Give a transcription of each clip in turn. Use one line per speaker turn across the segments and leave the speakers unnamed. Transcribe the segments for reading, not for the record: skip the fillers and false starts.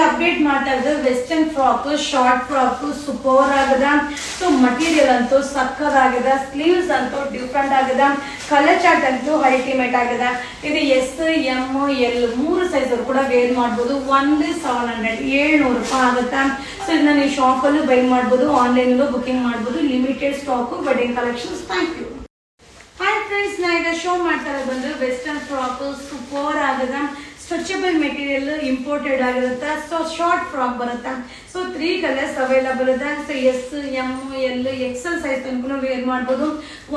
Update ಮಾಡ್ತಾ ಇದ್ದು western frock, short frock super ಆಗದ. ಸೊ ಮಟೀರಿಯಲ್ ಅಂತೂ ಸಕ್ಕದಾಗದ, ಸ್ಲೀವ್ಸ್ ಅಂತೂ ಡಿಫ್ರೆಂಟ್ ಆಗದ, ಕಲರ್ ಚಾರ್ಟ್ ಅಂತೂ ಅಲ್ಟಿಮೇಟ್ ಆಗದ. ಇದು ಎಸ್ ಎಂ ಎಲ್ 3 ಸೈಜ್ ಕೂಡ ವೇರ್ ಮಾಡ್ಬೋದು. 700 ರೂಪಾಯಿ ಆಗುತ್ತಾ. ಸೊ ಇದನ್ನ ನೀವು ಶಾಪಲ್ಲೂ ಬೈ ಮಾಡ್ಬೋದು, ಆನ್ಲೈನಲ್ಲೂ ಬುಕಿಂಗ್ ಮಾಡ್ಬೋದು. Limited stock wedding collections. Thank you. Hi friends, ನಾ ಈಗ ಶೋ ಮಾಡ್ತಾ ಬಂದು ವೆಸ್ಟರ್ನ್ ಫ್ರಾಕ್ ಸೂಪರ್ ಆಗದ. ಸ್ಟ್ರೆಚಬಲ್ ಮೆಟೀರಿಯಲ್ ಇಂಪೋರ್ಟೆಡ್ ಆಗಿರುತ್ತೆ. ಸೊ ಶಾರ್ಟ್ ಫ್ರಾಕ್ ಬರುತ್ತೆ. ಸೊ 3 ಕಲರ್ಸ್ ಅವೈಲಬಲ್ ಇದೆ. So S M L XL size ತನಕ ವೇರ್ ಮಾಡ್ಬೋದು.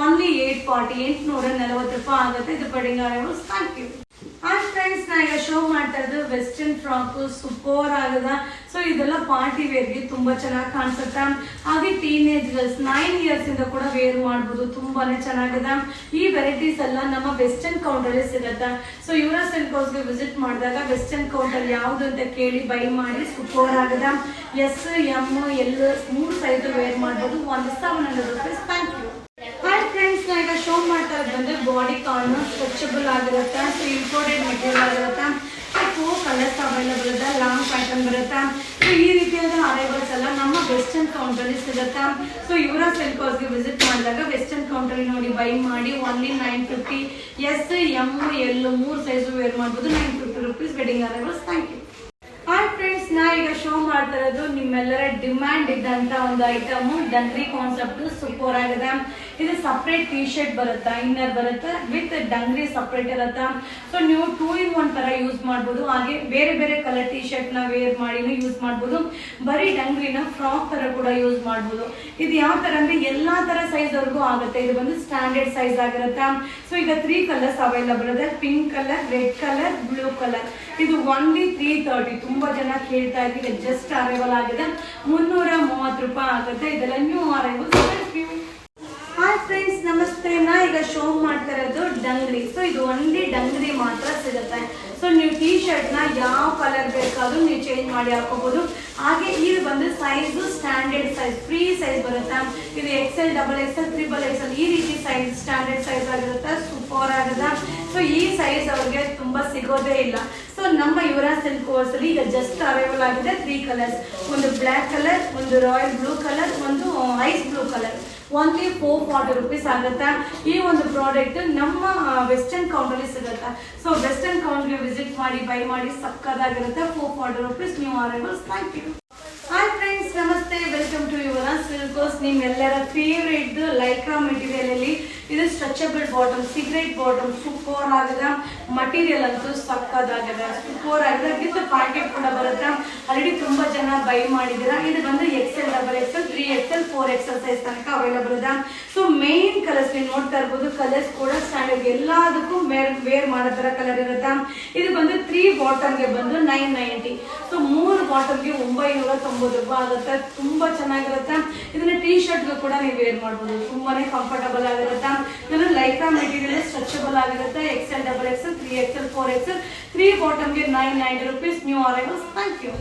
ಓನ್ಲಿ 840 ರೂಪಾಯಿ ಆಗುತ್ತೆ. ಇದು ಪಡಿಂಗ್ ಆಗೋದು. Thank you. ಹಾಯ್ ಫ್ರೆಂಡ್ಸ್, ನಾ ಈಗ ಶೋ ಮಾಡ್ತಾ ಇದ್ದು ವೆಸ್ಟರ್ನ್ ಫ್ರಾಕ್ ಸೂಪರ್ ಆಗದ. ಸೊ ಇದೆಲ್ಲ ಪಾರ್ಟಿ ವೇರ್ಗೆ ತುಂಬಾ ಚೆನ್ನಾಗಿ ಕಾಣಿಸುತ್ತೆ. ಹಾಗೆ ಟೀನೇಜ್ ಗರ್ಲ್ಸ್ 9 ಇಯರ್ಸ್ ಇಂದ ಕೂಡ ವೇರ್ ಮಾಡ್ಬೋದು. ತುಂಬಾನೇ ಚೆನ್ನಾಗದ. ಈ ವೆರೈಟೀಸ್ ಎಲ್ಲ ನಮ್ಮ ವೆಸ್ಟರ್ನ್ ಕೌಂಟರ್ ಅಲ್ಲಿ ಸಿಗುತ್ತೆ. ಸೊ ಯುವರಾಜ್ ಸಿಲ್ಕ್ ಹೌಸ್ಗೆ ವಿಸಿಟ್ ಮಾಡಿದಾಗ ವೆಸ್ಟರ್ನ್ ಕೌಂಟರ್ ಯಾವ್ದು ಅಂತ ಕೇಳಿ ಬೈ ಮಾಡಿ. ಸೂಪರ್ ಆಗದ. S M L 3 size wear ಮಾಡ್ಬೋದು. 700 rupees. Thank you. Hi friends, ನಾ ಈಗ ಶೋ ಮಾಡ್ತಾ ಬಂದ್ರೆ ಬಾಡಿ ಕಾರ್ನ್ ಸ್ಟ್ರೆಚಬಲ್ ಆಗಿರುತ್ತೆ. ಸೊ ಇಂಪೋರ್ಟೆಡ್ ಮೆಟೀರಿಯಲ್ ಆಗಿರುತ್ತೆ. 4 ಕಲರ್ಸ್ ಅವೈಲಬಲ್ ಇದೆ. ಲಾಂಗ್ ಪ್ಯಾಟರ್ನ್ ಬರುತ್ತೆ. ಸೊ ಈ ರೀತಿಯಾದ ಅರೈವಲ್ಸ್ ಎಲ್ಲ ನಮ್ಮ ವೆಸ್ಟರ್ನ್ ಕೌಂಟರ್ ಅಲ್ಲಿ ಸಿಗುತ್ತೆ. ಸೊ ಯುವರಾಜ್ ಸಿಲ್ಕ್ ಹೌಸ್ಗೆ ವಿಸಿಟ್ ಮಾಡಿದಾಗ ವೆಸ್ಟರ್ನ್ ಕೌಂಟರ್ ನೋಡಿ ಬೈ ಮಾಡಿ. Only 950. S M L 3 size wear ಮಾಡ್ಬೋದು. 950 rupees wedding arrivals. Thank you. Hi friends, ನಾ ಈಗ ಶೋ ಮಾಡ್ತಾ ಇರೋದು ನಿಮ್ಮೆಲ್ಲರ ಡಿಮ್ಯಾಂಡ್ ಇದ್ದಂತ ಒಂದು ಐಟಮ್ ಡಂಗ್ರಿ ಕಾನ್ಸೆಪ್ಟ್. ಸೂಪರ್ ಆಗಿದೆ. ಇದು ಸಪ್ರೇಟ್ ಟಿ ಶರ್ಟ್ ಬರುತ್ತಾ, ಇನ್ನರ್ ಬರುತ್ತೆ, ವಿತ್ ಡಂಗ್ರಿ ಸಪ್ರೇಟ್ ಇರುತ್ತಾ. ಸೊ ನೀವು 2 in 1 ತರ ಯೂಸ್ ಮಾಡ್ಬೋದು. ಹಾಗೆ ಬೇರೆ ಬೇರೆ ಕಲರ್ ಟಿ ಶರ್ಟ್ ನ ವೇರ್ ಮಾಡಿನೂ ಯೂಸ್ ಮಾಡ್ಬೋದು. ಬರೀ ಡಂಗ್ರಿನ ಫ್ರಾಕ್ ತರ ಕೂಡ ಯೂಸ್ ಮಾಡ್ಬೋದು. ಇದು ಯಾವ ತರ ಅಂದ್ರೆ ಎಲ್ಲಾ ತರ ಸೈಜ್ ವರ್ಗೂ ಆಗುತ್ತೆ. ಇದು ಬಂದು ಸ್ಟ್ಯಾಂಡರ್ಡ್ ಸೈಜ್ ಆಗಿರುತ್ತೆ. ಸೊ ಈಗ 3 ಕಲರ್ಸ್ ಅವೈಲಬಲ್ ಇದೆ. Pink colour, red colour, blue colour. ಇದು ಓನ್ಲಿ 330. ತುಂಬಾ ಜನ ಕೇಳ್ತಾ ಇದ್ದೀವಿ. ಜಸ್ಟ್ ಅರೈವಲ್ ಆಗಿದೆ. 330 ರೂಪಾಯಿ ಆಗುತ್ತೆ. ಇದೆಲ್ಲ ನ್ಯೂ ಅರೈವಲ್. ಹಾಯ್ ಫ್ರೆಂಡ್ಸ್, ನಮಸ್ತೆ. ನಾ ಈಗ ಶೋ ಮಾಡ್ತಾ ಇರೋದು ಡಂಗ್ರಿ. ಸೊ ಇದು ಓನ್ಲಿ ಡಂಗ್ರಿ ಮಾತ್ರ ಸಿಗುತ್ತೆ. ಸೊ ನೀವು ಟಿ ಶರ್ಟ್ ನ ಯಾವ ಕಲರ್ ಬೇಕಾದ್ರೂ ನೀವು ಚೇಂಜ್ ಮಾಡಿ ಹಾಕೋಬಹುದು. ಹಾಗೆ ಇದು ಬಂದು size standard size, free size ಬರುತ್ತೆ. ಇದು XL, double XL, triple XL ಈ ರೀತಿ ಸೈಜ್ ಸ್ಟ್ಯಾಂಡರ್ಡ್ ಸೈಜ್ ಆಗಿರುತ್ತೆ. ಸೂಪರ್ ಆಗದ. ಸೊ ಈ ಸೈಜ್ ಅವ್ರಿಗೆ ತುಂಬಾ ಸಿಗೋದೇ ಇಲ್ಲ. ಸೊ ನಮ್ಮ ಯುವರಾಜ್ ಸಿಲ್ಕ್ ಹೌಸ್ ಅಲ್ಲಿ ಈಗ ಜಸ್ಟ್ ಅರೈವಲ್ ಆಗಿದೆ. 3 ಕಲರ್ಸ್, ಒಂದು ಬ್ಲ್ಯಾಕ್ ಕಲರ್, ಒಂದು ರಾಯಲ್ ಬ್ಲೂ ಕಲರ್, ಒಂದು ice blue colour. Only 440 rupees ಆಗುತ್ತೆ. ಈ ಒಂದು ಪ್ರಾಡಕ್ಟ್ ನಮ್ಮ ವೆಸ್ಟರ್ನ್ ಕೌಂಟರ್ ಸಿಗುತ್ತೆ. ಸೊ ವೆಸ್ಟರ್ನ್ ಕೌಂಟರ್ಗೆ ವಿಸಿಟ್ ಮಾಡಿ ಬೈ ಮಾಡಿ. ಸಕ್ಕದಾಗಿರುತ್ತೆ. 440 rupees new arrivals. Thank you. Hi friends, ನಮಸ್ತೆ. Welcome to Yuvraj silk house. ನಿಮ್ಮೆಲ್ಲರ ಫೇವ್ರೇಟ್ ಲೈಕ್ರಾ ಮೆಟೀರಿಯಲ್ ಅಲ್ಲಿ ಇದು stretchable bottom, cigarette bottom. Super ಆಗದ. ಮಟೀರಿಯಲ್ ಅಂತೂ ಸಕ್ಕದಾಗಿದೆ. ಸೂಪರ್ ಆಗಿದೆ. ವಿತ್ ಪ್ಯಾಕೆಟ್ ಕೂಡ ಬರುತ್ತೆ. ಆಲ್ರೆಡಿ ತುಂಬಾ ಜನ ಬೈ ಮಾಡಿದ್ದೀರಾ. ಇದು ಬಂದು XL, double XL, 3XL, 4XL size ತನಕ ಅವೈಲಬಲ್ ಇದೆ. ಸೊ ಮೇನ್ ಕಲರ್ಸ್ ನೀವು ನೋಡ್ತಾ ಇರ್ಬೋದು. ಕಲರ್ಸ್ ಕೂಡ ಸ್ಟ್ಯಾಂಡರ್ಡ್ ಎಲ್ಲದಕ್ಕೂ ವೇರ್ ಮಾಡೋ ತರ ಕಲರ್ ಇರುತ್ತೆ. ಇದು ಬಂದು 3 ಬಾಟಮ್ಗೆ ಬಂದು 990. ಸೊ 3 ಬಾಟಮ್ಗೆ 990 ರೂಪಾಯಿ ಆಗುತ್ತೆ. ತುಂಬಾ ಚೆನ್ನಾಗಿರುತ್ತೆ. ಇದನ್ನ ಟಿ ಶರ್ಟ್ಗೆ ಕೂಡ ನೀವು ವೇರ್ ಮಾಡ್ಬೋದು. ತುಂಬಾನೇ ಕಂಫರ್ಟಬಲ್ ಆಗಿರುತ್ತೆ. ಇದನ್ನು ಲೈಕ್ರಾ ಮೆಟೀರಿಯಲ್ ಸ್ಟ್ರೆಚಬಲ್ ಆಗಿರುತ್ತೆ. XL, double XL, 3XL, 4XL, 3 ಬಾಟಮ್ಗೆ 990 rupees new arrivals. Thank you.